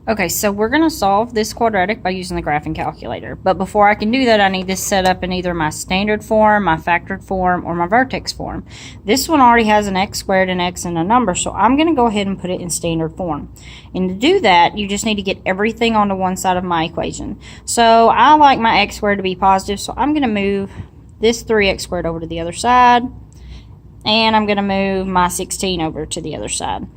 Okay, so we're going to solve this quadratic by using the graphing calculator. But before I can do that, I need this set up in either my standard form, my factored form, or my vertex form. This one already has an x squared, an x, and a number, so I'm going to go ahead and put it in standard form. And to do that, you just need to get everything onto one side of my equation. So I like my x squared to be positive, so I'm going to move this 3x squared over to the other side, and I'm going to move my 16 over to the other side.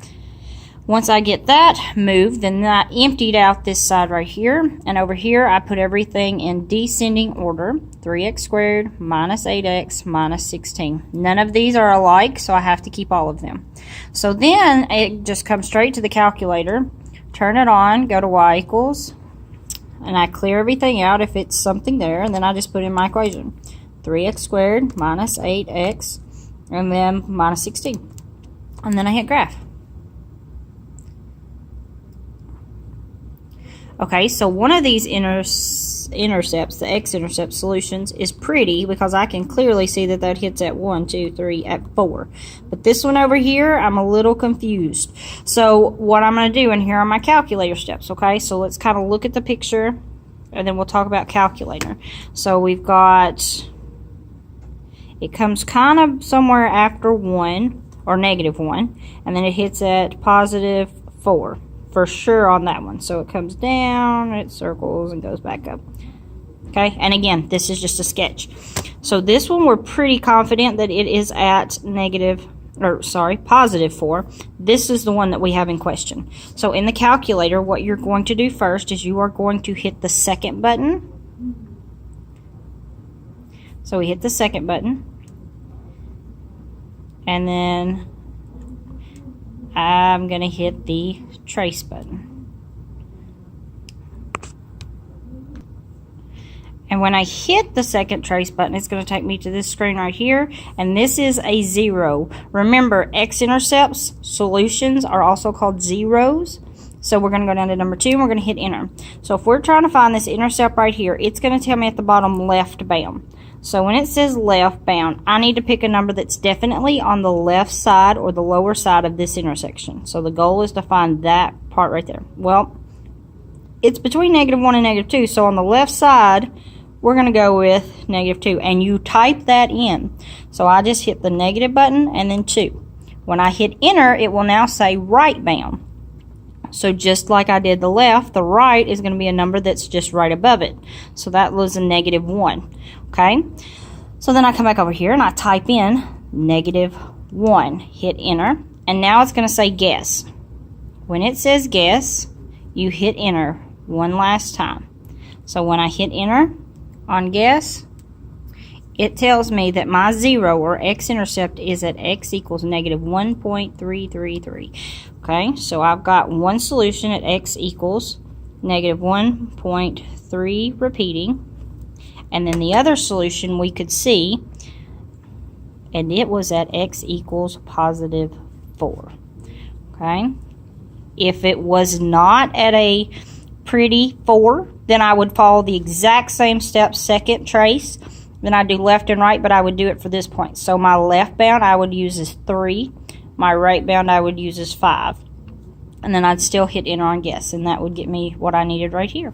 Once I get that moved, then I emptied out this side right here, and over here I put everything in descending order. 3x squared minus 8x minus 16. None of these are alike, so I have to keep all of them. So then it just comes straight to the calculator, turn it on, go to y equals, and I clear everything out if it's something there, and then I just put in my equation. 3x squared minus 8x, and then minus 16. And then I hit graph. Okay, so one of these intercepts, the x-intercept solutions, is pretty because I can clearly see that that hits at 1, 2, 3, at 4. But this one over here, I'm a little confused. So what I'm going to do, and here are my calculator steps, okay? So let's kind of look at the picture, and then we'll talk about calculator. So we've got, it comes kind of somewhere after 1, or negative 1, and then it hits at positive 4. For sure on that one. So it comes down, it circles, and goes back up. Okay, and again, this is just a sketch. So this one we're pretty confident that it is at positive 4. This is the one that we have in question. So in the calculator, what you're going to do first is you are going to hit the second button. So we hit the second button. And then I'm going to hit the trace button. And when I hit the second trace button, it's going to take me to this screen right here, and this is a 0. Remember, x-intercepts solutions are also called zeros. So we're going to go down to number 2, and we're going to hit enter. So if we're trying to find this intercept right here, it's going to tell me at the bottom left bound. So when it says left bound, I need to pick a number that's definitely on the left side or the lower side of this intersection. So the goal is to find that part right there. Well, it's between -1 and -2, so on the left side, we're going to go with -2, and you type that in. So I just hit the negative button and then 2. When I hit enter, it will now say right bound. So just like I did the left, the right is going to be a number that's just right above it. So that was a -1. Okay? So then I come back over here and I type in -1. Hit enter. And now it's going to say guess. When it says guess, you hit enter one last time. So when I hit enter on guess, it tells me that my 0 or x-intercept is at x equals -1.333. Okay, so I've got one solution at x equals -1.3 repeating. And then the other solution we could see, and it was at x equals positive 4. Okay, if it was not at a pretty 4, then I would follow the exact same steps, second trace. Then I do left and right, but I would do it for this point. So my left bound I would use as 3. My right bound I would use as 5. And then I'd still hit enter on guess, and that would get me what I needed right here.